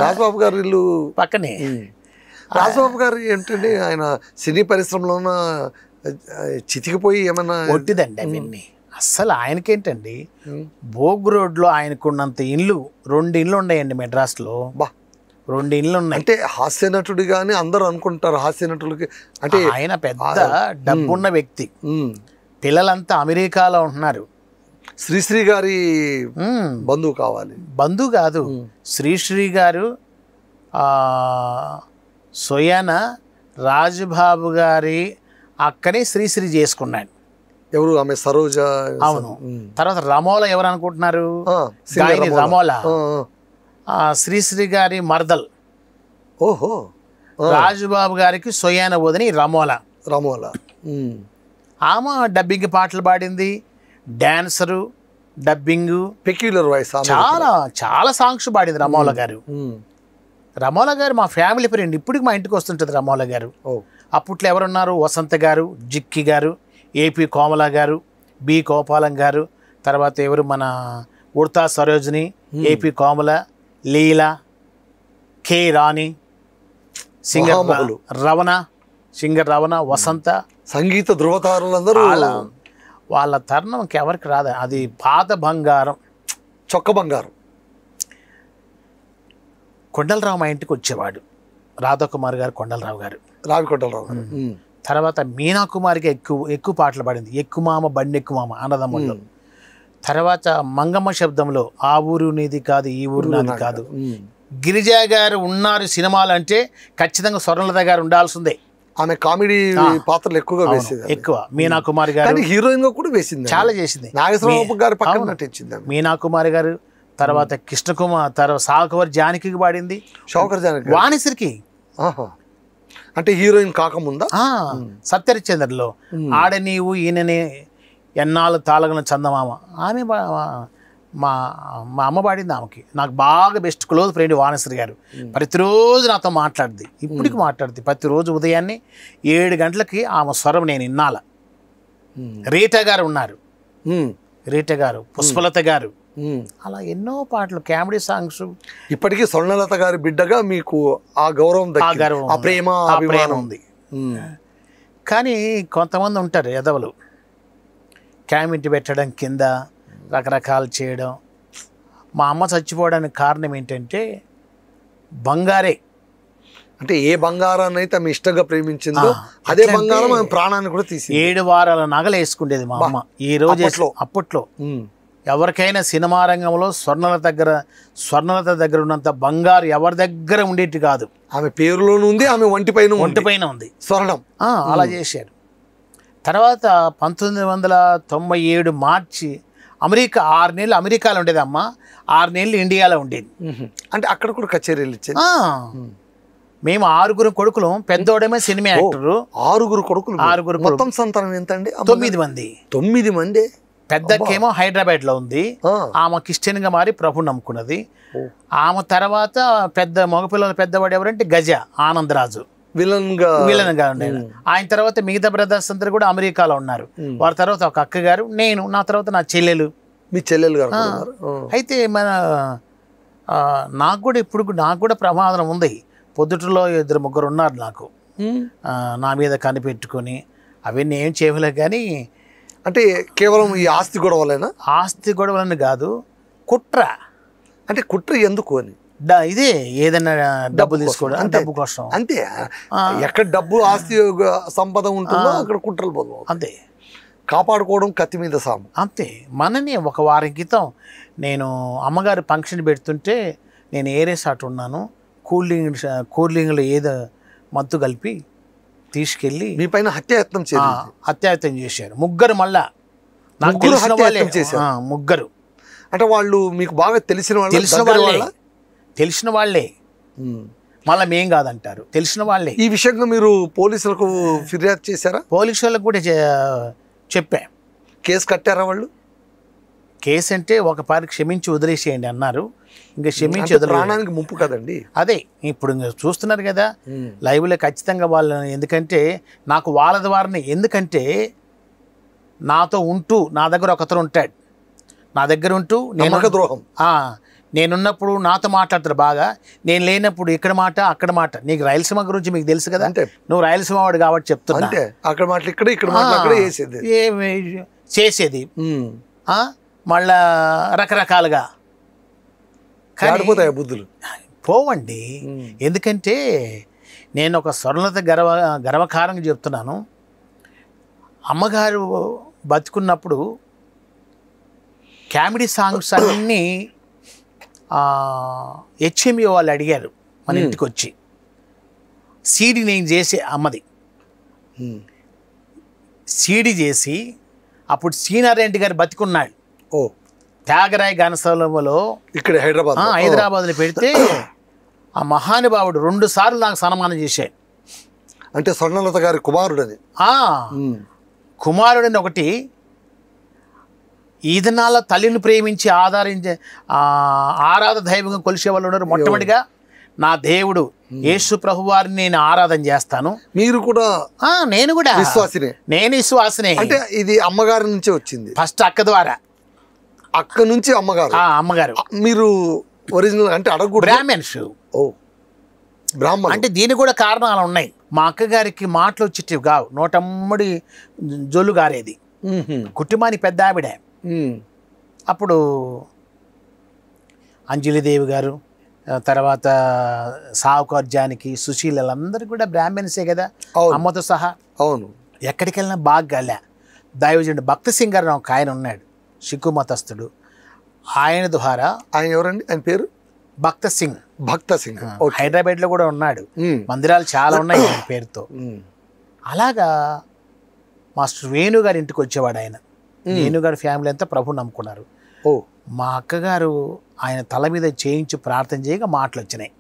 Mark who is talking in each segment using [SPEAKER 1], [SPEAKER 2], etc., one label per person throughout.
[SPEAKER 1] రాజబాబు గారు ఇల్లు
[SPEAKER 2] పక్కనే.
[SPEAKER 1] రాజబాబు గారు ఏంటండి ఆయన సినీ పరిశ్రమలోన చితికిపోయి ఏమన్నా
[SPEAKER 2] ఒట్టిదండి అవన్నీ. అస్సలు ఆయనకేంటండి భోగ్ రోడ్లో ఆయనకున్నంత ఇండ్లు 2 ఇండ్లు ఉన్నాయండి మెడ్రాస్లో.
[SPEAKER 1] బా
[SPEAKER 2] 2 ఇండ్లు ఉన్నాయి.
[SPEAKER 1] అంటే హాస్య నటుడు గాని అందరూ అనుకుంటారు హాస్య నటులకి అంటే
[SPEAKER 2] ఆయన పెద్ద డబ్బున్న వ్యక్తి. పిల్లలంతా అమెరికాలో ఉంటున్నారు.
[SPEAKER 1] శ్రీశ్రీ గారి బంధువు కావాలి.
[SPEAKER 2] బంధువు కాదు, శ్రీశ్రీ గారు సొయాన రాజబాబు గారి అక్కనే శ్రీశ్రీ చేసుకున్నాడు.
[SPEAKER 1] ఎవరు ఆమె సరోజ?
[SPEAKER 2] అవును. తర్వాత రమోలా ఎవరు అనుకుంటున్నారు? గాయని రమోలా శ్రీశ్రీ గారి మర్దల్.
[SPEAKER 1] ఓహో.
[SPEAKER 2] రాజబాబు గారికి సొయాన వదిని రమోలా. ఆమె డబ్బింగ్ పాటలు పాడింది, డాన్సరు, డబ్బింగు,
[SPEAKER 1] పెక్యులర్ వాయిస్,
[SPEAKER 2] చాలా చాలా సాంగ్స్ పాడింది రమోలా గారు. రమోలా గారు మా ఫ్యామిలీ ఫ్రెండ్, ఇప్పటికి మా ఇంటికి వస్తుంటుంది రమోలా గారు. అప్పట్లో ఎవరున్నారు? వసంత గారు, జిక్కి గారు, ఏపీ కోమల గారు, బి గోపాలం గారు, తర్వాత ఎవరు మన ఉడతా సరోజిని, ఏపీ కోమల, లీలా, కే రాణి, సింగర్ రవణ, వసంత,
[SPEAKER 1] సంగీత ధృవతారులందరూ
[SPEAKER 2] వాళ్ళ తరుణం ఇంకెవరికి రాదు. అది పాత బంగారం,
[SPEAKER 1] చొక్క బంగారం.
[SPEAKER 2] కొండలరావు మా ఇంటికి వచ్చేవాడు, రాధాకుమార్ గారు, కొండలరావు గారు,
[SPEAKER 1] రావి కొండలరావు గారు.
[SPEAKER 2] తర్వాత మీనా కుమార్కి ఎక్కువ పాటలు పాడింది. ఎక్కుమామ బండెక్కుమామ అన్నదమ్ముళ్ళు. తర్వాత మంగమ్మ శబ్దంలో ఆ ఊరు నీది కాదు ఈ ఊరు నాది కాదు. గిరిజా గారు ఉన్నారు సినిమాలు అంటే ఖచ్చితంగా స్వర్ణలత గారు ఉండాల్సిందే.
[SPEAKER 1] ఆమె కామెడీ పాత్రలు ఎక్కువగా వేసేది.
[SPEAKER 2] ఎక్కువ. మీనా కుమార్ గారు
[SPEAKER 1] హీరోయిన్ గా కూడా వేసింది,
[SPEAKER 2] చాలా చేసింది.
[SPEAKER 1] నాగేశ్వరరావు గారు పక్కన నటించింది
[SPEAKER 2] మీనా కుమార్ గారు. తర్వాత కృష్ణకుమార్, తర్వాత సాకవర్ జానకి పాడింది, వాణిశ్రీకి.
[SPEAKER 1] అంటే హీరోయిన్ కాకముందా?
[SPEAKER 2] సత్యహరిశ్చంద్రలో ఆడ నీవు ఈయననే ఎన్నాళ్ళు తాళగన చందమామ, ఆమె మా అమ్మ పాడింది. ఆమెకి నాకు బాగా బెస్ట్ క్లోజ్ ఫ్రెండ్ వాణిశ్రీ గారు. ప్రతిరోజు నాతో మాట్లాడుద్ది, ఇప్పటికి మాట్లాడుద్ది. ప్రతిరోజు ఉదయాన్నే 7 గంటలకి ఆమె స్వరం నేను ఇన్నాల. రీటా గారు ఉన్నారు, రీటా గారు, పుష్పలత గారు, అలా ఎన్నో పాటలు, కామెడీ సాంగ్స్.
[SPEAKER 1] ఇప్పటికీ స్వర్ణలత గారి బిడ్డగా మీకు ఆ గౌరవం, ఆ ప్రేమ, అభిమానం ఉంది.
[SPEAKER 2] కానీ కొంతమంది ఉంటారు ఎదవలు, కామెంట్ పెట్టడం, కింద రకరకాలు చేయడం. మా అమ్మ చచ్చిపోవడానికి కారణం ఏంటంటే బంగారే.
[SPEAKER 1] అంటే ఏ బంగారాన్ని అయితే ఆమె ఇష్టంగా ప్రేమించిందో అదే బంగారం ఆమె ప్రాణాన్ని కూడా తీసి
[SPEAKER 2] 7 వారాల నగలు వేసుకునేది మా అమ్మ. ఈ రోజు అప్పట్లో ఎవరికైనా సినిమా రంగంలో స్వర్ణలత దగ్గర ఉన్నంత బంగారు ఎవరి దగ్గర ఉండేది కాదు.
[SPEAKER 1] ఆమె పేరులోనూ ఉంది, ఆమె ఒంటిపైన ఉంది స్వర్ణం.
[SPEAKER 2] అలా చేశారు. తర్వాత 1997 మార్చి అమెరికా 6 నెలలు అమెరికాలో ఉండేది అమ్మ, 6 నెలలు ఇండియాలో ఉండేది.
[SPEAKER 1] అంటే అక్కడ కూడా కచేరీలు ఇచ్చేది.
[SPEAKER 2] మేము 6 కొడుకులు, పెద్దోడమే సినిమా యాక్టరు.
[SPEAKER 1] 6 కొడుకులు. మొత్తం సంతానం ఎంత అండి?
[SPEAKER 2] 9 మంది.
[SPEAKER 1] 9 మంది.
[SPEAKER 2] పెద్దకేమో హైదరాబాద్లో ఉంది, ఆమె క్రిస్టియన్గా మారి ప్రభు నమ్ముకున్నది. ఆమె తర్వాత పెద్ద మగపిల్లల పెద్దవాడు ఎవరంటే గజ ఆనందరాజు, విలన్ గా ఉండేది. ఆయన తర్వాత మిగతా బ్రదర్స్ అందరూ కూడా అమెరికాలో ఉన్నారు. వారి తర్వాత ఒక అక్క గారు, నేను, నా తర్వాత నా చెల్లెలు.
[SPEAKER 1] మీ చెల్లెలు గారు?
[SPEAKER 2] అయితే మన నాకు కూడా ప్రమాదం ఉంది. పొద్దుటలో 2-3 ఉన్నారు నాకు, నా మీద కనిపెట్టుకొని. అవన్నీ ఏం చేయలేదు. కానీ
[SPEAKER 1] అంటే కేవలం ఈ ఆస్తి గొడవలేనా?
[SPEAKER 2] ఆస్తి గొడవలని కాదు, కుట్ర.
[SPEAKER 1] అంటే కుట్ర ఎందుకు అని?
[SPEAKER 2] ఇదే ఏదైనా డబ్బు తీసుకోవడం, డబ్బు కోసం
[SPEAKER 1] అంతే. ఎక్కడ డబ్బు ఆస్తి సంపద ఉంటుందో అక్కడ కుట్రలు పోదు.
[SPEAKER 2] అంతే.
[SPEAKER 1] కాపాడుకోవడం కత్తి మీద సాము.
[SPEAKER 2] అంతే. మనని ఒక వారం క్రితం నేను అమ్మగారు ఫంక్షన్ పెడుతుంటే నేను ఏరేసాటు ఉన్నాను. కూలింగ్లో ఏదో మత్తు కలిపి తీసుకెళ్ళి
[SPEAKER 1] మీ పైన
[SPEAKER 2] హత్యాయత్నం చేశారు. 3 మళ్ళా నాకు తెలిసిన వాళ్ళే. 3.
[SPEAKER 1] అంటే వాళ్ళు మీకు బాగా తెలిసిన
[SPEAKER 2] వాళ్ళే. మళ్ళీ మేం కాదంటారు, తెలిసిన వాళ్ళే.
[SPEAKER 1] ఈ విషయంగా మీరు పోలీసులకు ఫిర్యాదు చేశారా?
[SPEAKER 2] పోలీసు వాళ్ళకు కూడా చెప్పా.
[SPEAKER 1] కేసు కట్టారా వాళ్ళు?
[SPEAKER 2] కేసు అంటే ఒక పారి క్షమించి వదిలేసేయండి అన్నారు. ఇంకా క్షమించి
[SPEAKER 1] ప్రాణానికి ముప్పు కదండి.
[SPEAKER 2] అదే ఇప్పుడు చూస్తున్నారు కదా లైవ్లో ఖచ్చితంగా వాళ్ళని. ఎందుకంటే నాకు వాళ్ళ ద్వారానే, ఎందుకంటే నాతో ఉంటూ నా దగ్గర ఒకతను ఉంటాడు, నా దగ్గర ఉంటూ
[SPEAKER 1] నేను ద్రోహం
[SPEAKER 2] నేనున్నప్పుడు నాతో మాట్లాడతారు బాగా, నేను లేనప్పుడు ఇక్కడ మాట అక్కడ మాట. నీకు రాయలసీమ గురించి మీకు తెలుసు కదా,
[SPEAKER 1] అంతే.
[SPEAKER 2] నువ్వు రాయలసీమ వాడు కాబట్టి చెప్తున్నా.
[SPEAKER 1] అంతే, అక్కడ మాటలు ఇక్కడ మాటలు అక్కడ చేసేది.
[SPEAKER 2] చేసేది మళ్ళా రకరకాలుగా.
[SPEAKER 1] కాడిపోతాయి బుద్ధులు
[SPEAKER 2] పోవండి. ఎందుకంటే నేను ఒక స్వర్ణత గర్వకారంగా చెప్తున్నాను. అమ్మగారు బతుకున్నప్పుడు కామెడీ సాంగ్స్ అన్నీ హెచ్ఎంఈ వాళ్ళు అడిగారు మన ఇంటికి వచ్చి. సీడీ నేను చేసి అమ్మది సీడీ చేసి, అప్పుడు సీనారెడ్డి గారు బతికున్నాడు.
[SPEAKER 1] ఓ
[SPEAKER 2] త్యాగరాయ ఘనస్థలంలో
[SPEAKER 1] ఇక్కడ
[SPEAKER 2] హైదరాబాద్లో పెడితే ఆ మహానుభావుడు 2 సార్లు నాకు సన్మానం చేశాడు.
[SPEAKER 1] అంటే స్వర్ణలత గారి కుమారుడని.
[SPEAKER 2] కుమారుడని ఒకటి, ఈ దినాల తల్లిని ప్రేమించి ఆరాధ దైవంగా కొలిసే వాళ్ళు ఉన్నారు. మొట్టమొదటిగా నా దేవుడు యేసు ప్రభు వారిని నేను ఆరాధన చేస్తాను.
[SPEAKER 1] మీరు కూడా?
[SPEAKER 2] నేను కూడా
[SPEAKER 1] విశ్వాసినే.
[SPEAKER 2] నేను విశ్వాసినే.
[SPEAKER 1] అంటే ఇది అమ్మగారి నుంచే వచ్చింది?
[SPEAKER 2] ఫస్ట్ అక్క ద్వారా.
[SPEAKER 1] అక్క నుంచి అమ్మగారు?
[SPEAKER 2] అమ్మగారు.
[SPEAKER 1] మీరు ఒరిజినల్ అంటే అడగకూడదు,
[SPEAKER 2] బ్రాహ్మణ్స్.
[SPEAKER 1] ఓ బ్రాహ్మణ.
[SPEAKER 2] అంటే దీనికి కూడా కారణాలు ఉన్నాయి. మా అక్కగారికి మాటలు వచ్చేటివి కావు, నోటమ్మడి జొల్లు గారేది. కుటుంబానికి పెద్ద ఆవిడ. అప్పుడు అంజలిదేవి గారు, తర్వాత సావుకార్ జానకి, సుశీలందరూ కూడా బ్రాహ్మణ్సే కదా, అమ్మతో సహా.
[SPEAKER 1] అవును.
[SPEAKER 2] ఎక్కడికి వెళ్ళినా బాగా గల్లా. దైవజనుడు భక్త సింగ్ గారు ఒక ఆయన ఉన్నాడు, సిక్కు మతస్థుడు. ఆయన ద్వారా.
[SPEAKER 1] ఆయన ఎవరండి? ఆయన పేరు?
[SPEAKER 2] భక్త సింగ్.
[SPEAKER 1] భక్త సింగ్.
[SPEAKER 2] హైదరాబాద్ లో కూడా ఉన్నాడు, మందిరాలు చాలా ఉన్నాయి ఆయన పేరుతో. అలాగా మాస్టర్ వేణు గారి ఇంటికి వచ్చేవాడు ఆయన. వేణు గారి ఫ్యామిలీ అంతా ప్రభు నమ్ముకున్నారు. మా అక్కగారు ఆయన తల మీద చేయించి ప్రార్థన చేయగా మాటలు వచ్చినాయి.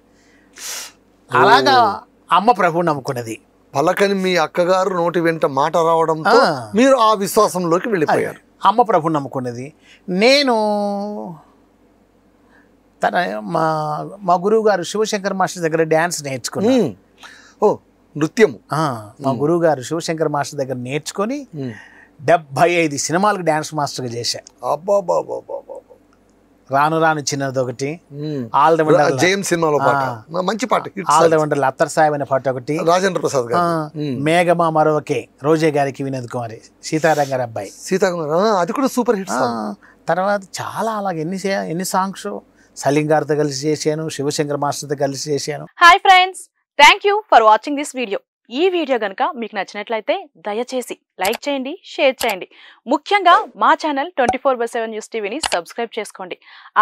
[SPEAKER 2] అలాగా అమ్మ ప్రభు నమ్ముకున్నది.
[SPEAKER 1] పలకని మీ అక్కగారు నోటి వెంట మాట రావడంతో మీరు ఆ విశ్వాసంలోకి వెళ్ళిపోయారు.
[SPEAKER 2] అమ్మ ప్రభు నమ్ముకున్నది. నేను మా గురువు గారు శివశంకర్ మాస్టర్ దగ్గర డ్యాన్స్ నేర్చుకున్నాను.
[SPEAKER 1] ఓ నృత్యం.
[SPEAKER 2] మా గురువు గారు శివశంకర్ మాస్టర్ దగ్గర నేర్చుకొని 75 సినిమాలకు డ్యాన్స్ మాస్టర్గా చేశా. రాను రాను చిన్నది ఒకటి, ఆల్ ద వండర్
[SPEAKER 1] జేమ్స్ సినిమాలో మంచి పాట,
[SPEAKER 2] ఆల్ ద వండర్ అత్తర్ సాహెబ్ అనే పాట ఒకటి,
[SPEAKER 1] రాజేంద్ర ప్రసాద్ గారు,
[SPEAKER 2] మేఘమా మరొకే, రోజే గారికి, వినోద్ కుమారి, సీతారాం గారి అబ్బాయి,
[SPEAKER 1] అది కూడా సూపర్ హిట్.
[SPEAKER 2] తర్వాత చాలా అలాగే ఎన్ని సాంగ్స్ సలీం గారితో కలిసి చేశాను, శివశంకర్ మాస్టర్తో కలిసి చేశాను.
[SPEAKER 3] Hi friends, thank you for watching this video. ఈ వీడియో గనుక మీకు నచ్చినట్లయితే దయచేసి లైక్ చేయండి, షేర్ చేయండి. ముఖ్యంగా మా ఛానల్ 24/7 న్యూస్ టీవీని సబ్స్క్రైబ్ చేసుకోండి.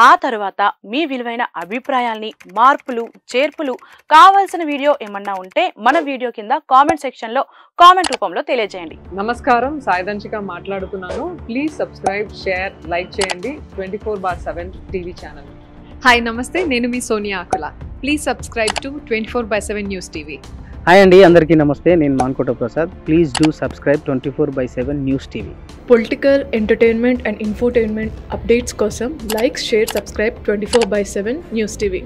[SPEAKER 3] ఆ తర్వాత మీ విలువైన అభిప్రాయాల్ని, మార్పులు, చేర్పులు, కావాల్సిన వీడియో ఏమన్నా ఉంటే మన వీడియో కింద కామెంట్ సెక్షన్ లో కామెంట్ రూపంలో తెలియజేయండి.
[SPEAKER 4] నమస్కారం, సాయిదంచిక మాట్లాడుతున్నాను. ప్లీజ్ సబ్స్క్రైబ్, షేర్, లైక్ చేయండి 24/7 టీవీ ఛానల్.
[SPEAKER 5] హాయ్ నమస్తే, నేను మీ Sonia Akula. Please subscribe to 24/7 news TV.
[SPEAKER 6] Hi అండి, అందరికీ నమస్తే. నేను Mankota Prasad. Please do subscribe 24/7 news TV.
[SPEAKER 7] Political, entertainment and infotainment updates కోసం like, share, subscribe 24/7 news TV.